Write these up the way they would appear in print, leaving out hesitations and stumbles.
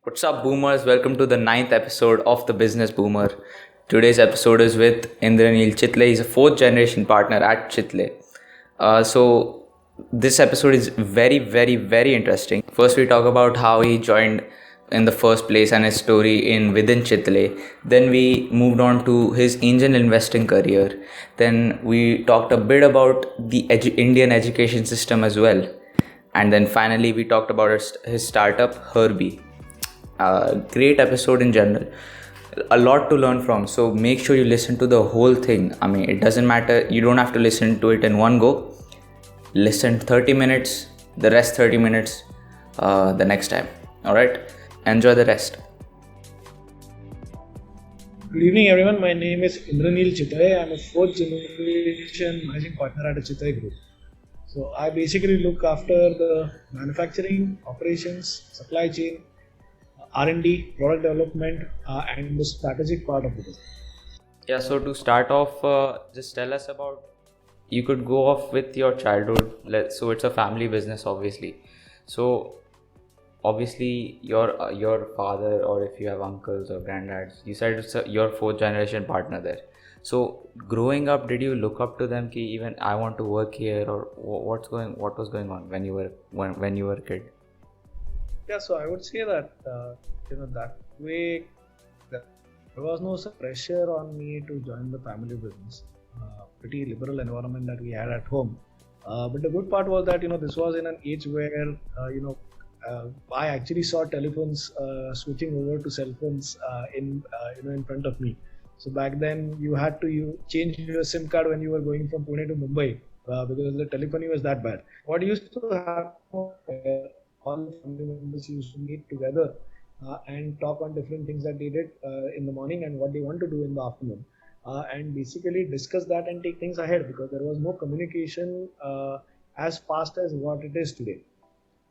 What's up, boomers? Welcome to the ninth episode of The Business Boomer. Today's episode is with Indranil Chitle. He's a fourth generation partner at Chitle. This episode is very, very, very interesting. First, we talk about how he joined in the first place and his story in within Chitle. Then we moved on to his angel investing career. Then we talked a bit about the Indian education system as well. And then finally, we talked about his startup, Herbie. Great episode in general, a lot to learn from, so make sure you listen to the whole thing. I mean, it doesn't matter, you don't have to listen to it in one go. Listen 30 minutes, the rest 30 minutes the next time. All right, enjoy the rest. Good evening, everyone. My name is Indranil Chitai. I'm a fourth generation managing partner at a Chitai Group. So I basically look after the manufacturing, operations, supply chain, R&D, product development, and the strategic part of the business. Yeah, so to start off, just tell us about, you could go off with your childhood. So it's a family business, obviously. So obviously your father, or if you have uncles or granddads, you said it's your fourth generation partner there. So growing up, did you look up to them ki even I want to work here, or what was going on when you were a kid? Yeah, so I would say that that way there was no pressure on me to join the family business. Pretty liberal environment that we had at home. But the good part was that this was in an age where I actually saw telephones switching over to cell phones in front of me. So back then you had to change your SIM card when you were going from Pune to Mumbai because the telephony was that bad. What used to happen? All the family members used to meet together and talk on different things that they did in the morning and what they want to do in the afternoon, and basically discuss that and take things ahead because there was no communication as fast as what it is today.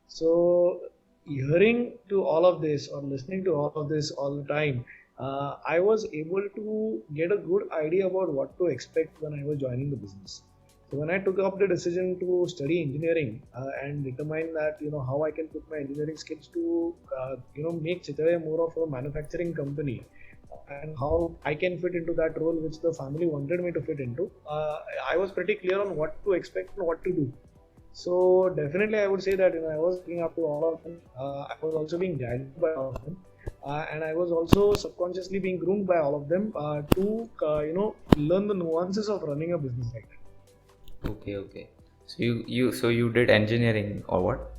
So hearing to all of this or listening to all of this all the time, I was able to get a good idea about what to expect when I was joining the business. So when I took up the decision to study engineering and determine that how I can put my engineering skills to make Chitai more of a manufacturing company and how I can fit into that role which the family wanted me to fit into, I was pretty clear on what to expect and what to do. So definitely I would say that I was looking up to all of them. I was also being guided by all of them. And I was also subconsciously being groomed by all of them to learn the nuances of running a business like that. Okay. So you did engineering or what?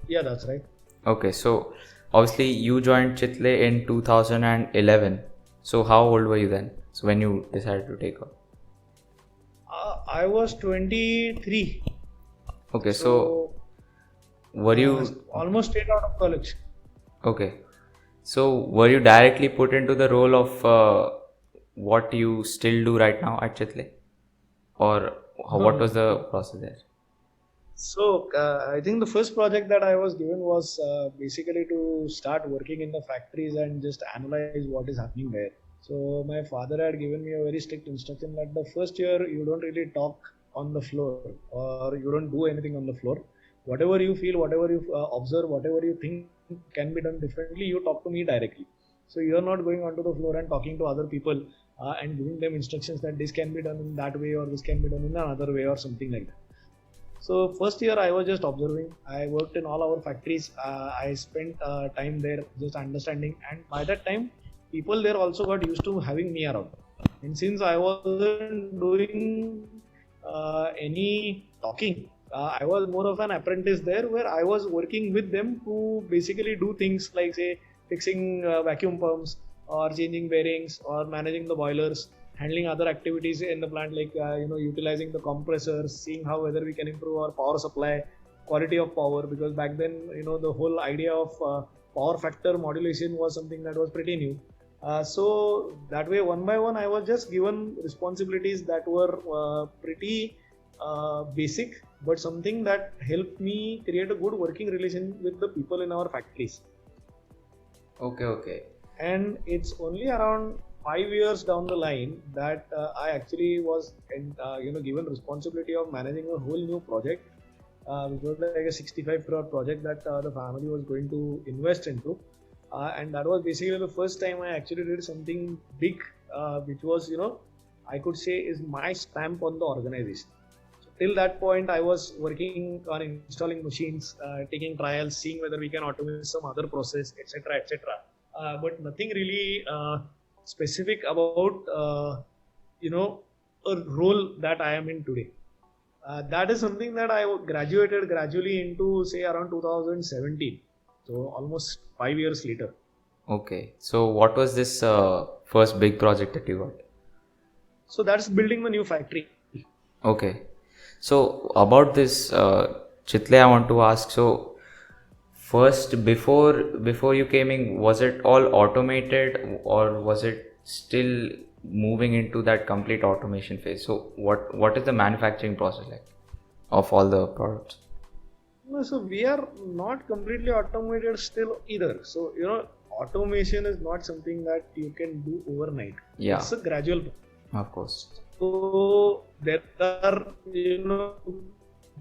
Yeah, that's right. Okay, so obviously you joined Chitle in 2011. So how old were you then? So when you decided to take off? I was 23. Okay, so were you almost straight out of college? Okay, so were you directly put into the role of what you still do right now at Chitle, or what was the process there? So I think the first project that I was given was basically to start working in the factories and just analyze what is happening there. So my father had given me a very strict instruction that the first year you don't really talk on the floor or you don't do anything on the floor. Whatever you feel, whatever you observe, whatever you think can be done differently, you talk to me directly. So you are not going onto the floor and talking to other people and giving them instructions that this can be done in that way or this can be done in another way or something like that. So first year I was just observing. I worked in all our factories. I spent time there just understanding, and by that time people there also got used to having me around. And since I wasn't doing any talking, I was more of an apprentice there where I was working with them to basically do things like say fixing vacuum pumps or changing bearings or managing the boilers, handling other activities in the plant like utilizing the compressors, seeing how whether we can improve our power supply, quality of power, because back then the whole idea of power factor modulation was something that was pretty new. So that way one by one I was just given responsibilities that were pretty basic, but something that helped me create a good working relation with the people in our factories. Okay. And it's only around 5 years down the line that I actually was given responsibility of managing a whole new project, which was like a 65 crore project that the family was going to invest into. and that was basically the first time I actually did something big, which was, I could say is my stamp on the organization. So till that point, I was working on installing machines, taking trials, seeing whether we can automate some other process, etc., etc. But nothing really specific about, a role that I am in today. That is something that I graduated gradually into, say, around 2017. So almost 5 years later. Okay. So what was this first big project that you got? So that's building the new factory. Okay. So about this Chitle, I want to ask. So first, before you came in, was it all automated or was it still moving into that complete automation phase? So what is the manufacturing process like of all the products? No, so we are not completely automated still either. So automation is not something that you can do overnight. Yeah, It's a gradual. of course. So there are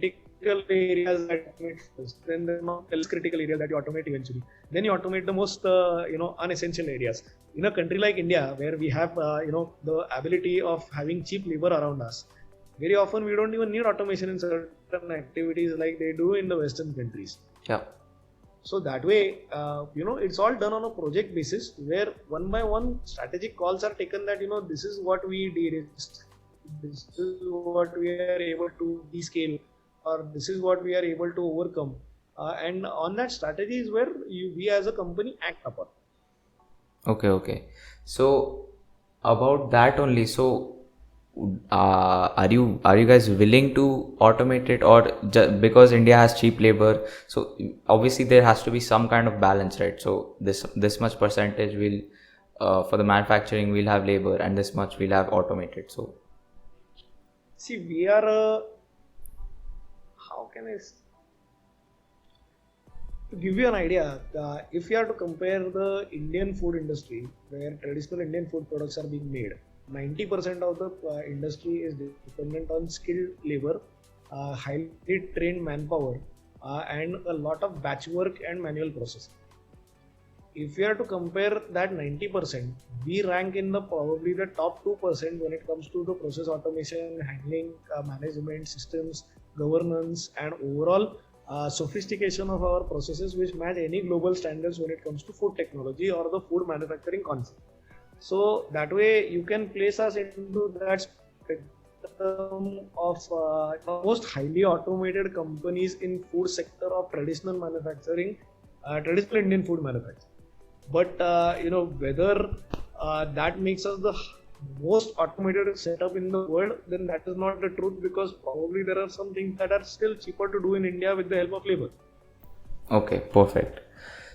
critical areas that automate first. Then there are less critical areas that you automate eventually. Then you automate the most unessential areas. In a country like India, where we have the ability of having cheap labor around us, very often we don't even need automation in certain activities like they do in the Western countries. Yeah. So that way, it's all done on a project basis where one by one strategic calls are taken that, this is what we de-risk, this is what we are able to descale, or this is what we are able to overcome. And on that strategy is where we as a company act upon. Okay. So about that only. So are you guys willing to automate it, or because India has cheap labor, so obviously there has to be some kind of balance, right? So this much percentage will for the manufacturing we'll have labor, and this much we'll have automated. So See, we are how can to give you an idea, if you have to compare the Indian food industry, where traditional Indian food products are being made, 90% of the industry is dependent on skilled labor, highly trained manpower, and a lot of batch work and manual processing. If you are to compare that 90%, we rank in the probably the top 2% when it comes to the process automation, handling, management systems, governance, and overall sophistication of our processes, which match any global standards when it comes to food technology or the food manufacturing concept. So that way you can place us into that spectrum of most highly automated companies in food sector of traditional manufacturing, traditional Indian food manufacturing. But whether that makes us the most automated setup in the world, then that is not the truth, because probably there are some things that are still cheaper to do in India with the help of labor. okay, perfect.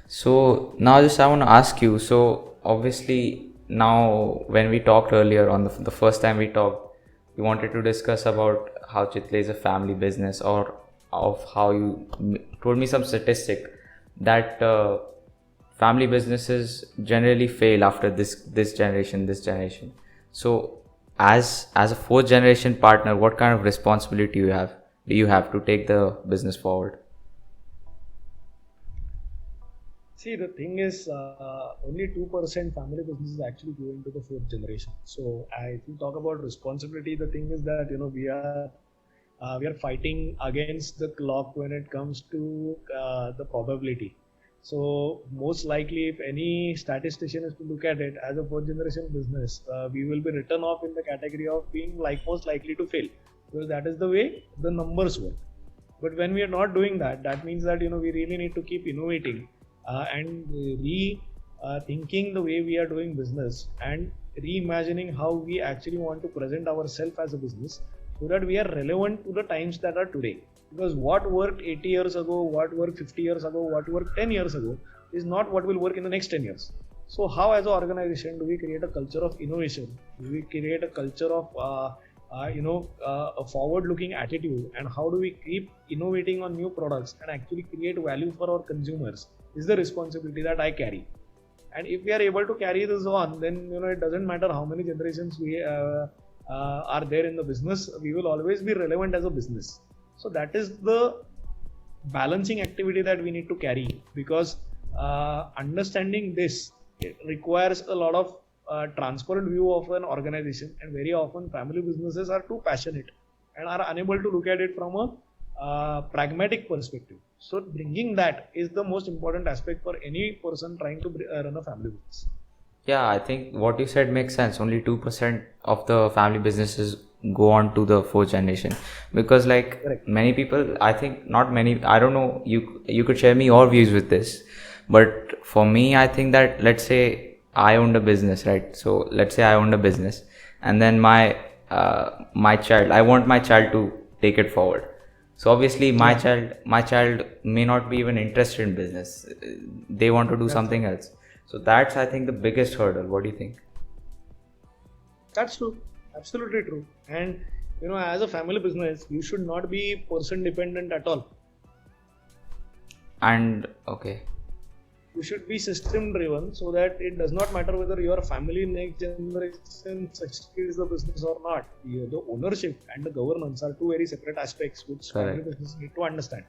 So now just I want to ask you, so obviously now when we talked earlier on the first time we talked, we wanted to discuss about how Chitle is a family business, or of how you told me some statistic that family businesses generally fail after this generation. So as a fourth generation partner, what kind of responsibility do you have to take the business forward? See, the thing is, only 2% family businesses actually go into the fourth generation. So, if you talk about responsibility, the thing is that we are fighting against the clock when it comes to the probability. So, most likely, if any statistician is to look at it as a fourth generation business, we will be written off in the category of being most likely to fail, because that is the way the numbers work. But when we are not doing that, that means that we really need to keep innovating and thinking the way we are doing business, and reimagining how we actually want to present ourselves as a business, so that we are relevant to the times that are today. Because what worked 80 years ago, what worked 50 years ago, what worked 10 years ago is not what will work in the next 10 years. So how as an organization do we create a culture of innovation? Do we create a culture of a forward-looking attitude, and how do we keep innovating on new products and actually create value for our consumers is the responsibility that I carry. And if we are able to carry this on, then it doesn't matter how many generations we are there in the business, we will always be relevant as a business. So that is the balancing activity that we need to carry, because understanding this, it requires a lot of transparent view of an organization, and very often family businesses are too passionate and are unable to look at it from a pragmatic perspective. So bringing that is the most important aspect for any person trying to run a family business. Yeah, I think what you said makes sense. Only 2% of the family businesses go on to the fourth generation, because like Correct. many people, I think not many, I don't know, you could share me your views with this. But for me, I think that, let's say I owned a business, right? So let's say I owned a business, and then my child, I want my child to take it forward. So obviously my child may not be even interested in business. They want to do That's right. something else. So that's, I think, the biggest hurdle. What do you think? That's true. Absolutely true. And as a family business, you should not be person dependent at all. And okay, You should be system driven, so that it does not matter whether your family next generation succeeds the business or not. The ownership and the governance are two very separate aspects which family correct. business need to understand.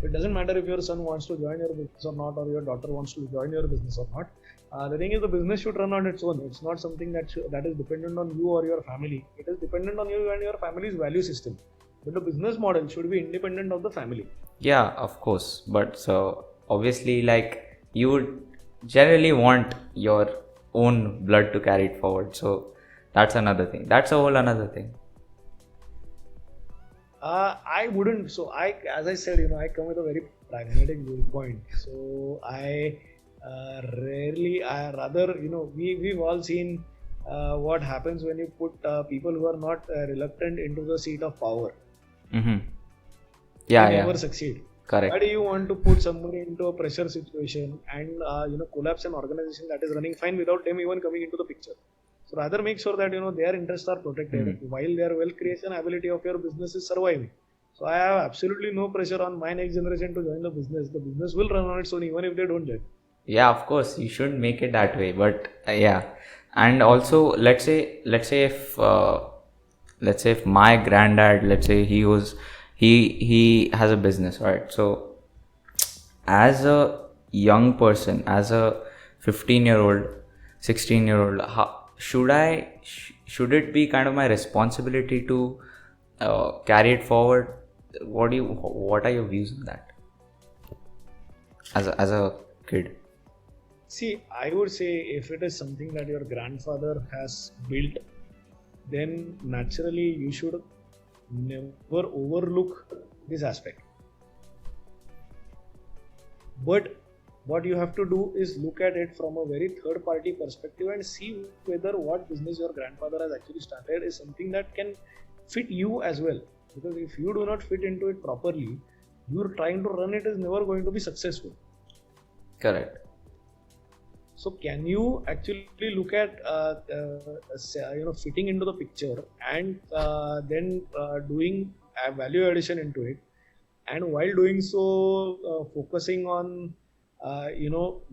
It doesn't matter if your son wants to join your business or not, or your daughter wants to join your business or not. The thing is, the business should run on its own. It's not something that is dependent on you or your family. It is dependent on you and your family's value system. But the business model should be independent of the family. Yeah, of course. But so obviously, like, you would generally want your own blood to carry it forward. So that's another thing. That's a whole another thing. I wouldn't. So as I said, I come with a very pragmatic viewpoint. So I rather, we've all seen what happens when you put people who are not reluctant into the seat of power. Mm-hmm. They Yeah, never yeah, succeed. Why correct. do you want to put somebody into a pressure situation and collapse an organization that is running fine without them even coming into the picture? So rather make sure that their interests are protected while their wealth creation ability of your business is surviving. So I have absolutely no pressure on my next generation to join the business. The business will run on its own even if they don't join. Yeah, of course, you should make it that way. But yeah, and also let's say if my granddad, let's say he has a business, right? So as a young person, as a 15-year-old, 16-year-old, should it be kind of my responsibility to carry it forward? What are your views on that as a kid? See, I would say if it is something that your grandfather has built, then naturally you should never overlook this aspect. But what you have to do is look at it from a very third party perspective and see whether what business your grandfather has actually started is something that can fit you as well. Because if you do not fit into it properly, you're trying to run it is never going to be successful. Correct. So can you actually look at fitting into the picture and then doing a value addition into it, and while doing so focusing on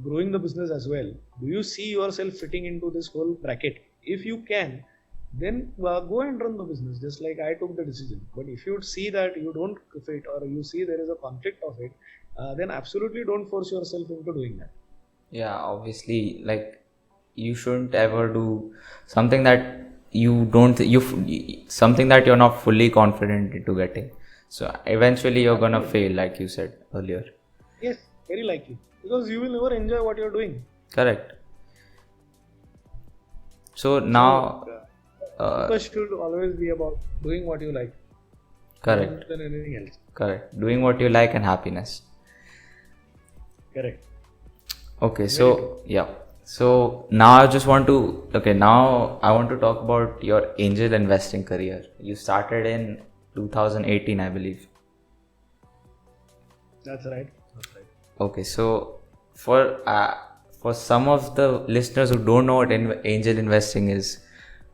growing the business as well? Do you see yourself fitting into this whole bracket? If you can, then go and run the business just like I took the decision. But if you see that you don't fit or you see there is a conflict of it, then absolutely don't force yourself into doing that. Yeah, obviously, like, you shouldn't ever do something that you don't something that you're not fully confident into getting. So eventually you're gonna Absolutely. fail, like you said earlier. Yes, very likely, because you will never enjoy what you're doing. Correct. So So now, uh, focus should always be about doing what you like more correct, than anything else. correct. Doing what you like and happiness. Correct. Okay, Very true. so yeah. So now I just want to, okay, now I want to talk about your angel investing career. You started in 2018, I believe. That's right. That's right. Okay, so for some of the listeners who don't know what angel investing is,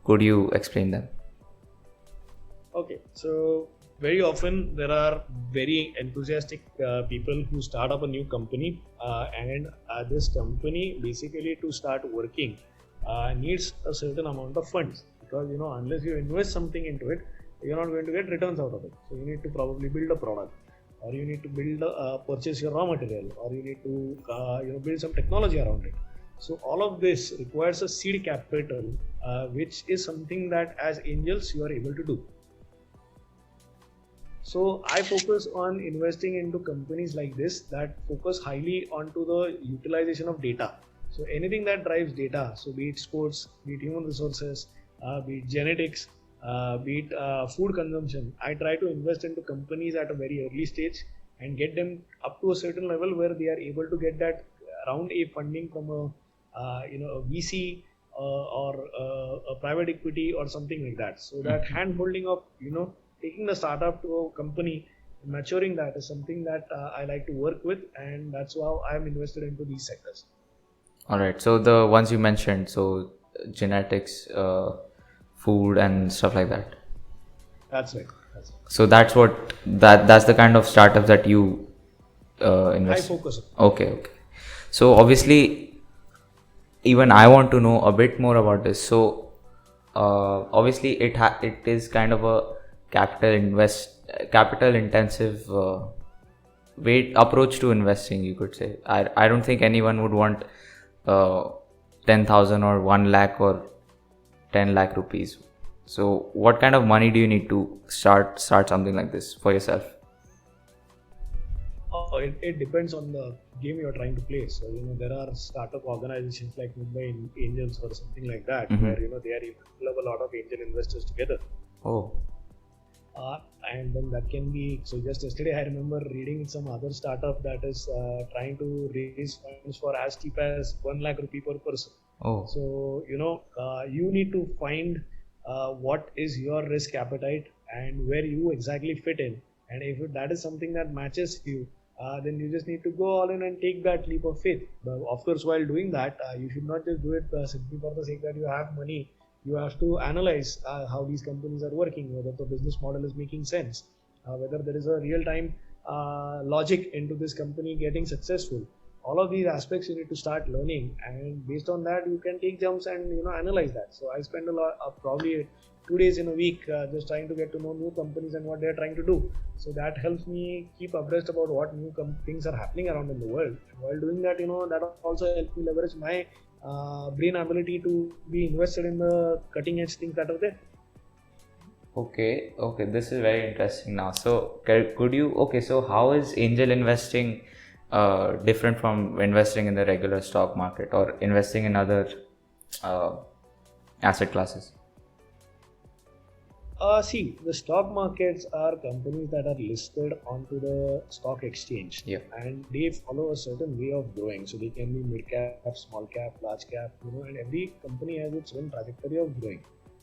could you explain them? Okay, so very often there are very enthusiastic people who start up a new company, and this company basically to start working needs a certain amount of funds, because unless you invest something into it, you're not going to get returns out of it. So you need to probably build a product, or you need to build purchase your raw material, or you need to build some technology around it. So all of this requires a seed capital, which is something that as angels you are able to do. So I focus on investing into companies like this that focus highly onto the utilization of data. So anything that drives data, so be it sports, be it human resources, be it genetics, be it food consumption, I try to invest into companies at a very early stage and get them up to a certain level where they are able to get that round A funding from a VC or a private equity or something like that. So that hand holding of taking the startup to a company, maturing that is something that I like to work with, and that's how I'm invested into these sectors. All right. So the ones you mentioned, so genetics, food, and stuff like that. That's right. So that's that's the kind of startups that you invest. I focus on. Okay. So obviously, even I want to know a bit more about this. So obviously, it is kind of a capital intensive approach to investing, you could say. I don't think anyone would want 10,000 or 1 lakh or 10 lakh rupees. So what kind of money do you need to start something like this for yourself? It depends on the game you're trying to play. So there are startup organizations like Mumbai Angels or something like that, where they are able to club a lot of angel investors together. Oh. And then that can be, so just yesterday I remember reading some other startup that is trying to raise funds for as cheap as 1 lakh rupee per person. Oh. So you need to find what is your risk appetite and where you exactly fit in, and if that is something that matches you, then you just need to go all in and take that leap of faith. But of course, while doing that, you should not just do it simply for the sake that you have money. You have to analyze how these companies are working, whether the business model is making sense, whether there is a real-time logic into this company getting successful. All of these aspects you need to start learning, and based on that you can take jumps and analyze that. So I spend a lot, probably 2 days in a week, just trying to get to know new companies and what they are trying to do. So that helps me keep abreast about what new things are happening around in the world. And while doing that, that also helps me leverage my brain ability to be invested in the cutting edge things that are there. Okay, this is very interesting now. So could you, so how is angel investing different from investing in the regular stock market or investing in other asset classes? See, the stock markets are companies that are listed onto the stock exchange, and they follow a certain way of growing. So they can be mid cap, small cap, large cap, and every company has its own trajectory of growing.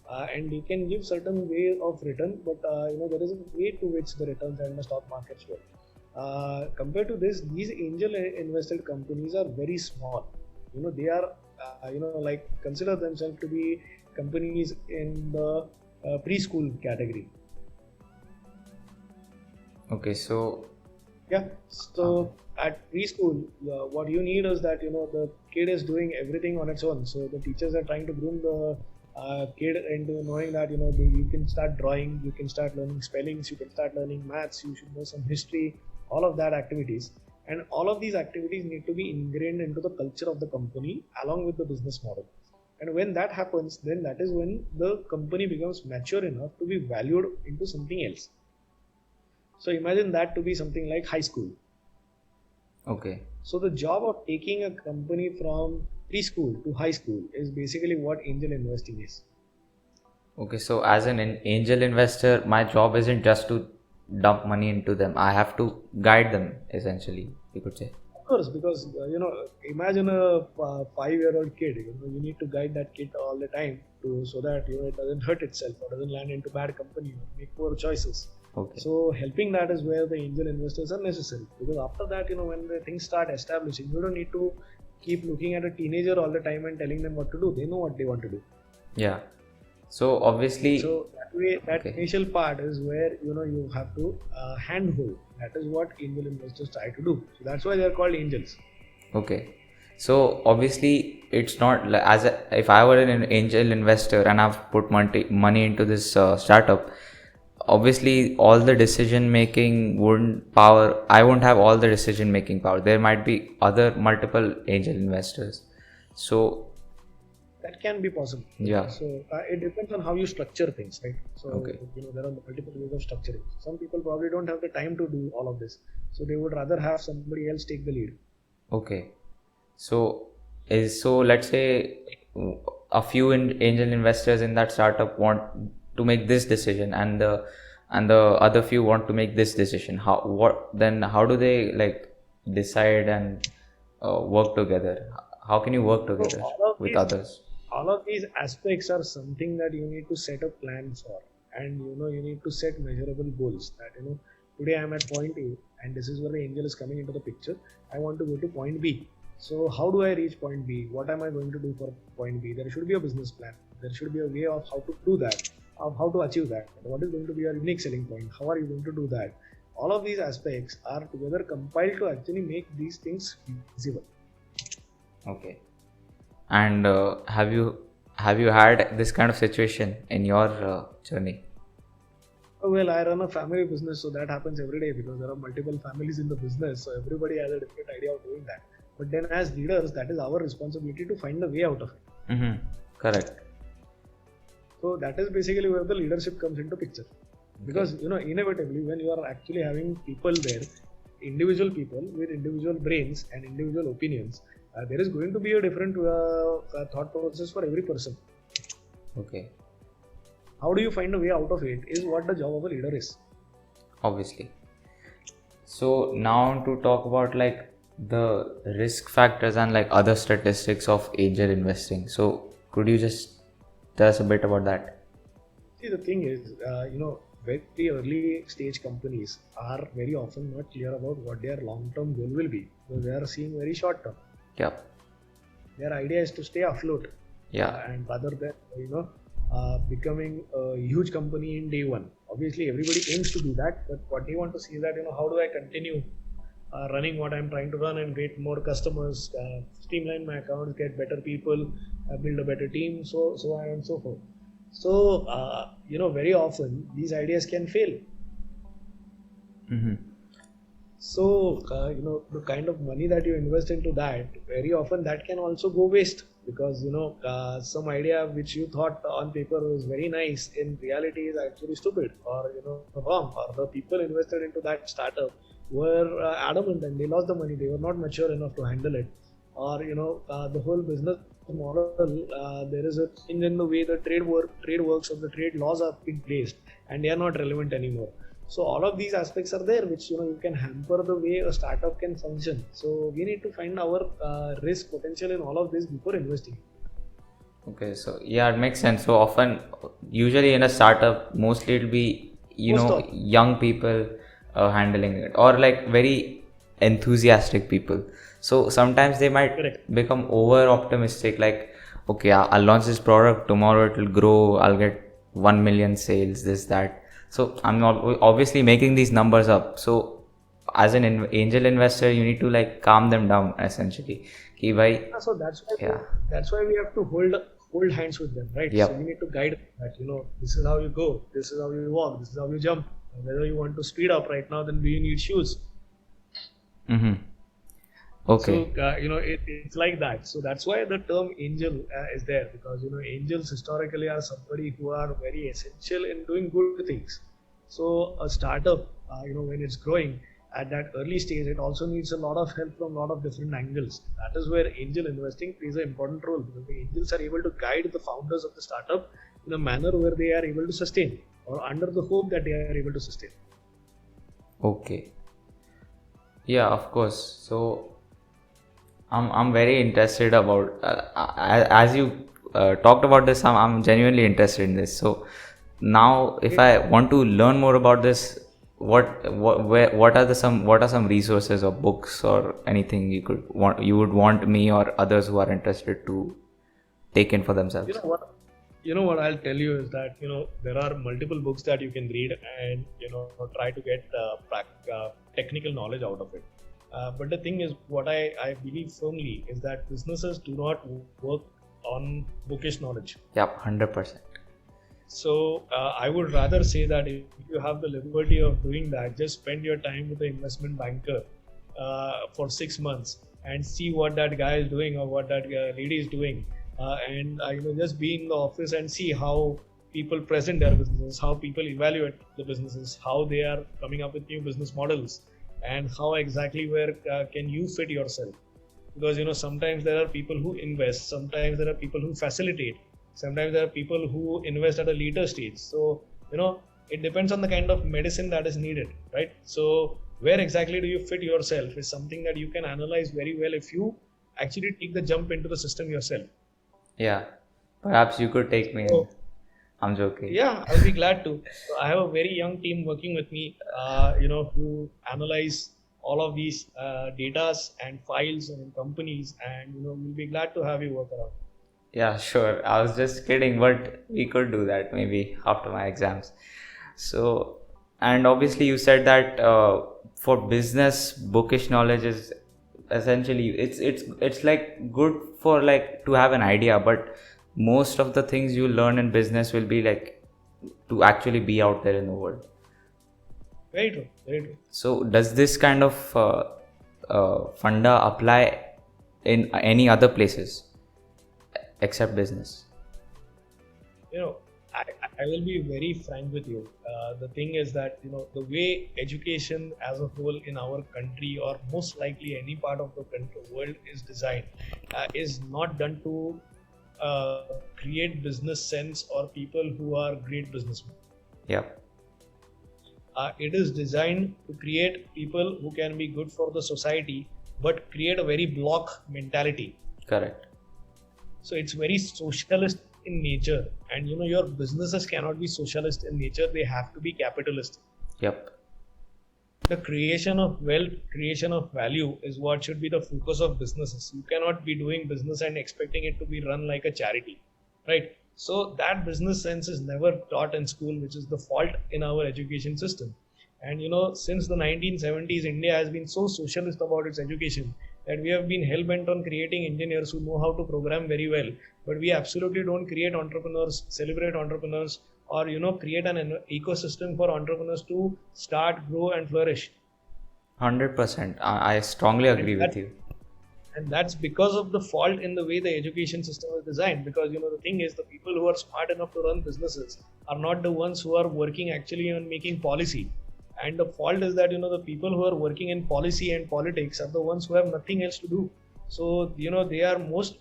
And they can give certain way of return, but there is a way to which the returns and the stock markets work. Compared to this, these angel invested companies are very small. They are like consider themselves to be companies in the preschool category. Okay, so at preschool, what you need is that the kid is doing everything on its own. So the teachers are trying to groom the kid into knowing that you can start drawing, you can start learning spellings, you can start learning maths, you should know some history, all of that activities. And all of these activities need to be ingrained into the culture of the company along with the business model. And when that happens, then that is when the company becomes mature enough to be valued into something else. So imagine that to be something like high school. Okay. So the job of taking a company from preschool to high school is basically what angel investing is. Okay, so as an angel investor, my job isn't just to dump money into them. I have to guide them, essentially, you could say. Of course, because imagine a 5-year-old kid. You need to guide that kid all the time so that it doesn't hurt itself or doesn't land into bad company or make poor choices. Okay. So helping that is where the angel investors are necessary, because after that, when the things start establishing, you don't need to keep looking at a teenager all the time and telling them what to do. They know what they want to do. Yeah. So obviously. So that way, that initial part is where you have to handhold. That is what angel investors try to do. So that's why they are called angels. Okay. So obviously, it's not if I were an angel investor and I've put money into this startup, obviously all the decision making wouldn't power. I won't have all the decision making power. There might be other multiple angel investors. So that can be possible. yeah. So it depends on how you structure things, right? So Okay. there are multiple ways of structuring. Some people probably don't have the time to do all of this, so they would rather have somebody else take the lead. Okay. So let's say a few angel investors in that startup want to make this decision, and the other few want to make this decision. How do they like decide and work together? How can you work together with others? All of these aspects are something that you need to set a plan for, and you need to set measurable goals. That today I'm at point A, and this is where the angel is coming into the picture. I want to go to point B. So how do I reach point B? What am I going to do for point B? There should be a business plan. There should be a way of how to do that, of how to achieve that. What is going to be your unique selling point? How are you going to do that? All of these aspects are together compiled to actually make these things feasible. Okay. And have you had this kind of situation in your journey? Well, I run a family business, so that happens every day because there are multiple families in the business, so everybody has a different idea of doing that. But then, as leaders, that is our responsibility to find the way out of it. Mm-hmm. Correct. So that is basically where the leadership comes into picture. Because inevitably, when you are actually having people there, individual people with individual brains and individual opinions, there is going to be a different thought process for every person. Okay. How do you find a way out of it is what the job of a leader is. Obviously. So now to talk about like the risk factors and like other statistics of angel investing. So could you just tell us a bit about that? See, the thing is, very early stage companies are very often not clear about what their long-term goal will be. So they are seeing very short-term. Yeah. Their idea is to stay afloat. Yeah. And rather than becoming a huge company in day one. Obviously, everybody aims to do that, but what they want to see is that how do I continue running what I'm trying to run and get more customers, streamline my accounts, get better people, build a better team, so on and so forth. So very often these ideas can fail. Mm-hmm. So the kind of money that you invest into that, very often that can also go waste because some idea which you thought on paper was very nice in reality is actually stupid or wrong, or the people invested into that startup were adamant and they lost the money. They were not mature enough to handle it, or the whole business model, there is a change in the way the trade works or the trade laws are being placed and they are not relevant anymore. So all of these aspects are there which you can hamper the way a startup can function. So we need to find our risk potential in all of this before investing. Okay, so yeah, it makes sense. So often, usually in a startup, mostly it'll be young people handling it, or like very enthusiastic people. So sometimes they might become over optimistic, like, okay, I'll launch this product tomorrow, it will grow, I'll get 1 million sales, this, that. So I'm not obviously making these numbers up. So as an angel investor, you need to like calm them down essentially. So that's why we have to hold hands with them, right? Yep. So we need to guide that, this is how you go, this is how you walk, this is how you jump. Whether you want to speed up right now, then do you need shoes? Mm-hmm. Okay. So it's like that. So that's why the term angel is there, because angels historically are somebody who are very essential in doing good things. So a startup, when it's growing at that early stage, it also needs a lot of help from a lot of different angles. That is where angel investing plays an important role, because the angels are able to guide the founders of the startup in a manner where they are able to sustain, or under the hope that they are able to sustain. Okay. Yeah, of course. So I'm very interested about as you talked about this. I'm genuinely interested in this. So now, if I want to learn more about this, what are some resources or books or anything you would want me or others who are interested to take in for themselves? What I'll tell you is that there are multiple books that you can read and try to get technical knowledge out of it. But the thing is, what I believe firmly is that businesses do not work on bookish knowledge. Yep, 100%. So I would rather say that if you have the liberty of doing that, just spend your time with the investment banker for 6 months and see what that guy is doing or what that lady is doing, and just be in the office and see how people present their businesses, how people evaluate the businesses, how they are coming up with new business models, and how exactly where can you fit yourself. Because sometimes there are people who invest, sometimes there are people who facilitate, sometimes there are people who invest at a later stage. So it depends on the kind of medicine that is needed, right? So where exactly do you fit yourself is something that you can analyze very well if you actually take the jump into the system yourself. Yeah, perhaps you could take me in. So I'm joking. yeah, I'll be glad to. So I have a very young team working with me, who analyze all of these datas and files and companies, and we'll be glad to have you work around. Yeah, sure. I was just kidding, but we could do that maybe after my exams. So, and obviously, you said that for business, bookish knowledge is essentially it's like good for like to have an idea, but most of the things you learn in business will be like to actually be out there in the world. Very true, very true. So, does this kind of funda apply in any other places except business? you know I, I will be very frank with you. The thing is that the way education as a whole in our country, or most likely any part of the country, world is designed, is not done to uh, create business sense or people who are great businessmen. Yeah, It is designed to create people who can be good for the society, but create a very block mentality. correct. So it's very socialist in nature, and your businesses cannot be socialist in nature, they have to be capitalist. Yep. The creation of wealth, creation of value is what should be the focus of businesses. You cannot be doing business and expecting it to be run like a charity, right? So that business sense is never taught in school, which is the fault in our education system. And since the 1970s, India has been so socialist about its education that we have been hell bent on creating engineers who know how to program very well, but we absolutely don't create entrepreneurs, celebrate entrepreneurs, or create an ecosystem for entrepreneurs to start, grow, and flourish. 100%. I strongly And agree with that you. and that's because of the fault in the way the education system is designed. Because the thing is, the people who are smart enough to run businesses are not the ones who are working actually on making policy. And the fault is that the people who are working in policy and politics are the ones who have nothing else to do. So they are not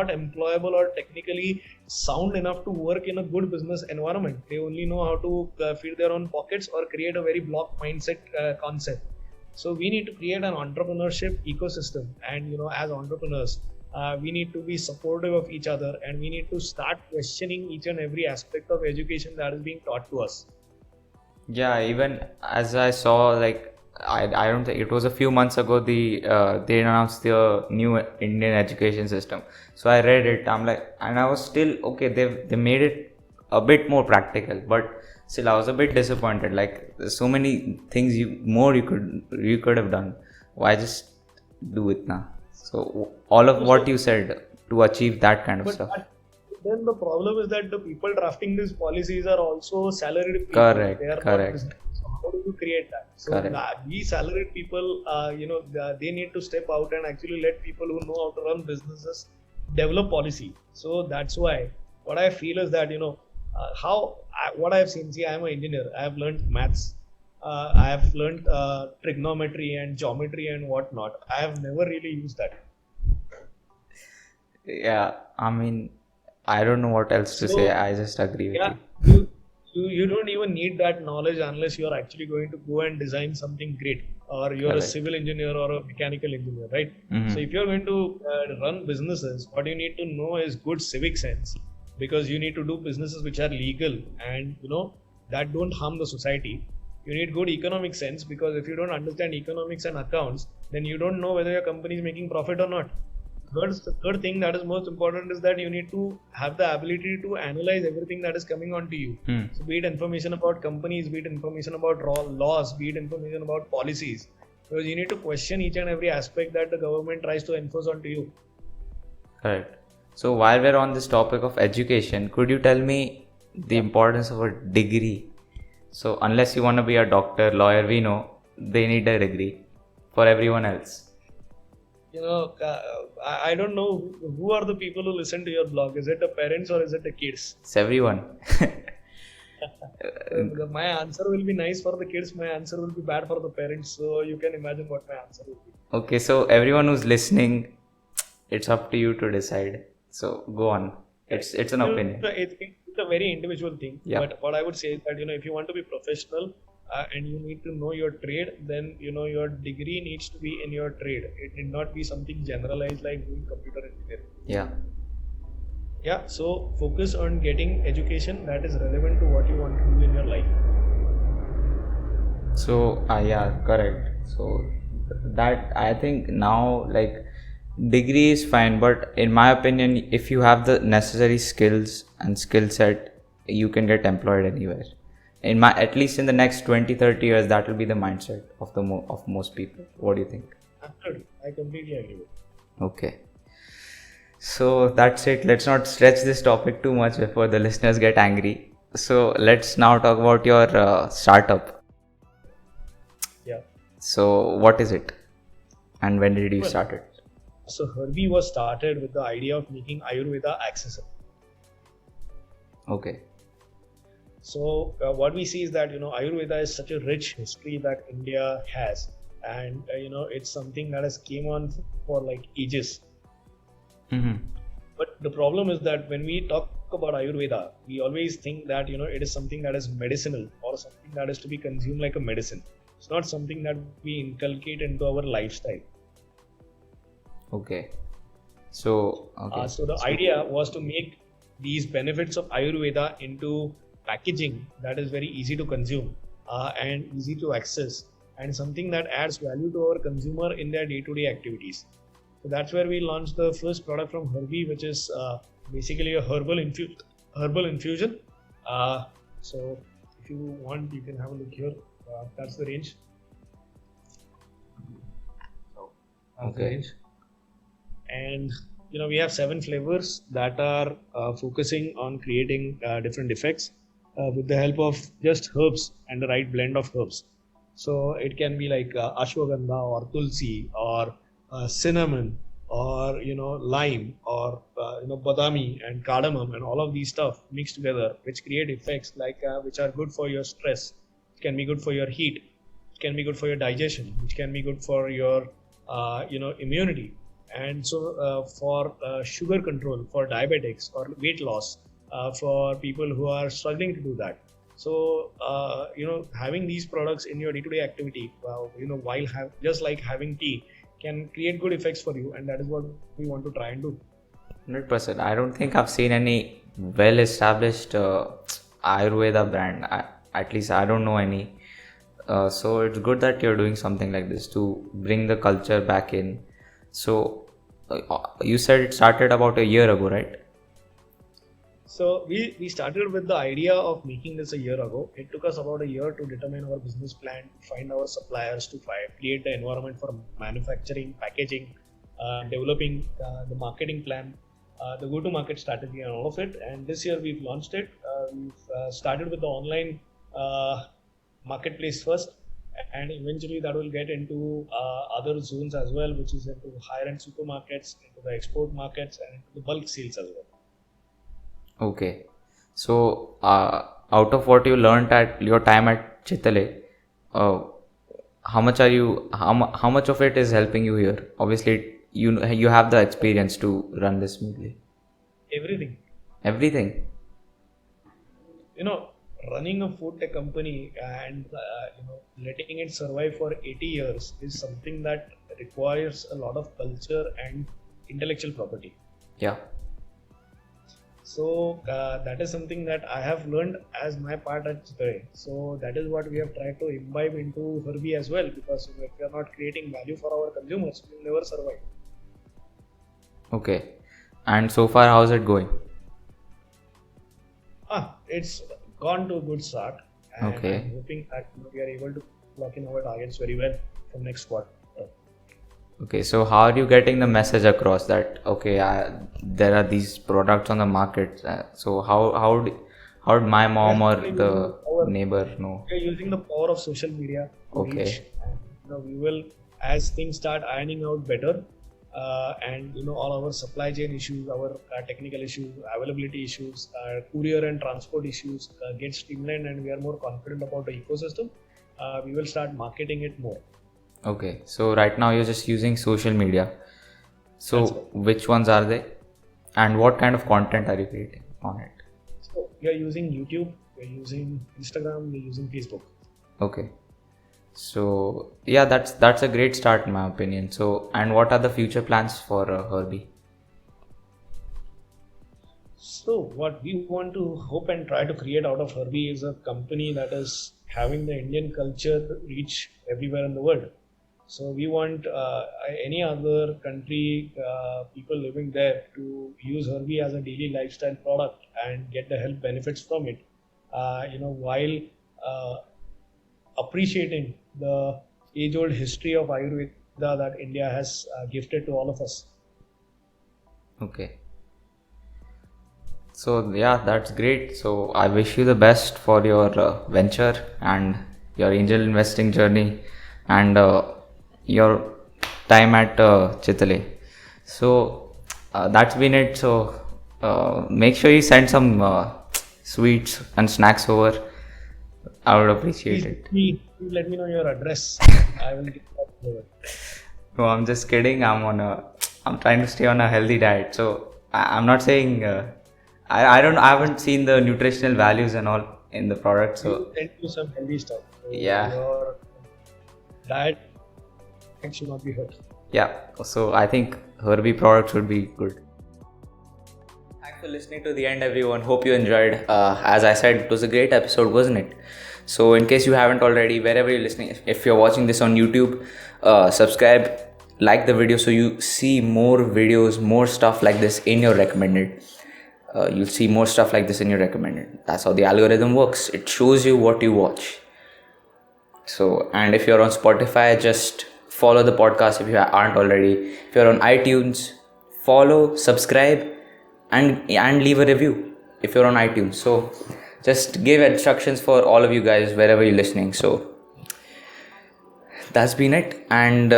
employable or technically sound enough to work in a good business environment. They only know how to feed their own pockets or create a very block mindset concept. So we need to create an entrepreneurship ecosystem, and as entrepreneurs, we need to be supportive of each other, and we need to start questioning each and every aspect of education that is being taught to us. Yeah, even as I saw, like I don't think it was a few months ago they announced the new Indian education system. So I read it. I'm like, and I was still okay. They made it a bit more practical, but still I was a bit disappointed. Like there's so many things you could have done. Why just do it now? So all of what So, you said to achieve that kind of but stuff. then the problem is that the people drafting these policies are also salaried people. They Correct, are not correct, business. So how do you create that? So correct. we salaried people, they need to step out and actually let people who know how to run businesses develop policy. So that's why what I feel is that what I have seen. See, I am an engineer. I have learned maths. I have learned trigonometry and geometry and whatnot. I have never really used that. Yeah, I mean, I don't know what else to say. So I just agree with yeah, you. you don't even need that knowledge unless you're actually going to go and design something great, or you're a Correct. civil engineer or a mechanical engineer, right? So Mm-hmm. if you're going to run businesses, what you need to know is good civic sense, because you need to do businesses which are legal and that don't harm the society. You need good economic sense, because if you don't understand economics and accounts, then you don't know whether your company is making profit or not. The third thing that is most important is that you need to have the ability to analyze everything that is coming onto you. Hmm. So be it information about companies, be it information about laws, be it information about policies, because you need to question each and every aspect that the government tries to enforce onto you. Correct. So while we're on this topic of education, could you tell me the importance of a degree? So unless you want to be a doctor, lawyer, we know they need a degree for everyone else. I don't know who are the people who listen to your blog. Is it the parents or is it the kids? It's everyone. My answer will be nice for the kids. My answer will be bad for the parents. So you can imagine what my answer will be. Okay, so everyone who's listening, it's up to you to decide. So go on. It's an opinion. It's a very individual thing. Yeah. But what I would say is that if you want to be professional and you need to know your trade, then your degree needs to be in your trade. It need not be something generalized like doing computer engineering. Yeah. Yeah. So focus on getting education that is relevant to what you want to do in your life. So yeah, correct. So that I think now like degree is fine, but in my opinion, if you have the necessary skills and skill set, you can get employed anywhere. At least in the next 20-30 years, that will be the mindset of of most people. What do you think? Absolutely. I completely agree with Okay. So that's it. Let's not stretch this topic too much before the listeners get angry. So let's now talk about your startup. you. Yeah. So what is it, and when did you Well, start it? So Herbie was started with the idea of making Ayurveda accessible. Okay. So what we see is that Ayurveda is such a rich history that India has, and it's something that has came on for like ages. Mm-hmm. But the problem is that when we talk about Ayurveda, we always think that it is something that is medicinal or something that is to be consumed like a medicine. It's not something that we inculcate into our lifestyle. Okay. So okay. So the idea was to make these benefits of Ayurveda into packaging that is very easy to consume and easy to access, and something that adds value to our consumer in their day-to-day activities. So that's where we launched the first product from Herbie, which is basically a herbal infusion. So if you want, you can have a look here. That's the range. So that's the Okay. range. And we have 7 flavors that are focusing on creating different effects with the help of just herbs and the right blend of herbs. So it can be like ashwagandha or tulsi or cinnamon or lime or badami and cardamom and all of these stuff mixed together, which create effects like which are good for your stress. It can be good for your heat. It can be good for your digestion. Which can be good for your immunity. And so for sugar control, for diabetics or weight loss, for people who are struggling to do that. So having these products in your day-to-day activity, while just like having tea, can create good effects for you, and that is what we want to try and do. 100%. I don't think I've seen any well-established Ayurveda brand. At least I don't know any. So it's good that you're doing something like this to bring the culture back in. So you said it started about a year ago, right? So we started with the idea of making this a year ago. It took us about a year to determine our business plan, to find our suppliers, to create the environment for manufacturing, packaging, developing the marketing plan, the go-to-market strategy, and all of it. And this year we've launched it. We've started with the online marketplace first, and eventually that will get into other zones as well, which is into higher-end supermarkets, into the export markets, and into the bulk sales as well. Okay. So out of what you learned at your time at Chitale, how much are you? How much of it is helping you here? Obviously, you have the experience to run this smoothly. Everything. Everything. Running a food tech company and letting it survive for 80 years is something that requires a lot of culture and intellectual property. Yeah. So that is something that I have learned as my part at Chitale. So that is what we have tried to imbibe into Herbie as well, because if we are not creating value for our consumers, we will never survive. Okay. And so far, how's it going? It's gone to a good start, and Okay. I'm hoping that we are able to lock in our targets very well from next quarter. Okay, so how are you getting the message across that okay, there are these products on the market? So how did my mom or Basically, the neighbor know? we are using the power of social media to reach. Okay, And, we will, as things start ironing out better, and all our supply chain issues, our technical issues, availability issues, courier and transport issues get streamlined, and we are more confident about the ecosystem. We will start marketing it more. okay. So right now you're just using social media. That's So right. which ones are they, and what kind of content are you creating on it? So we are using YouTube, we are using Instagram, we are using Facebook. Okay. So yeah, that's a great start in my opinion. So and what are the future plans for Herbie? So what we want to hope and try to create out of Herbie is a company that is having the Indian culture reach everywhere in the world. So we want any other country, people living there, to use Herbie as a daily lifestyle product and get the health benefits from it. While uh, appreciating the age-old history of Ayurveda that India has gifted to all of us. Okay. So yeah, that's great. So I wish you the best for your venture and your angel investing journey and your time at Chitale. So that's been it. So make sure you send some sweets and snacks over. I would appreciate it. Please let me know your address. I will get that over. No, I'm just kidding. I'm trying to stay on a healthy diet. So I'm not saying I haven't seen the nutritional values and all in the product. We will So send you some healthy stuff. So yeah, your diet should not be hurt. yeah. So I think Herbie products would be good. Thanks for listening to the end, everyone. Hope you enjoyed. As I said, it was a great episode, wasn't it? So, in case you haven't already, wherever you're listening, if you're watching this on YouTube, subscribe, like the video so you see more videos, more stuff like this in your recommended. You'll see more stuff like this in your recommended. That's how the algorithm works. It shows you what you watch. So, and if you're on Spotify, just follow the podcast if you aren't already. If you're on iTunes, follow, subscribe, and leave a review if you're on iTunes. So, just give instructions for all of you guys wherever you're listening. So, that's been it, and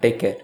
take care.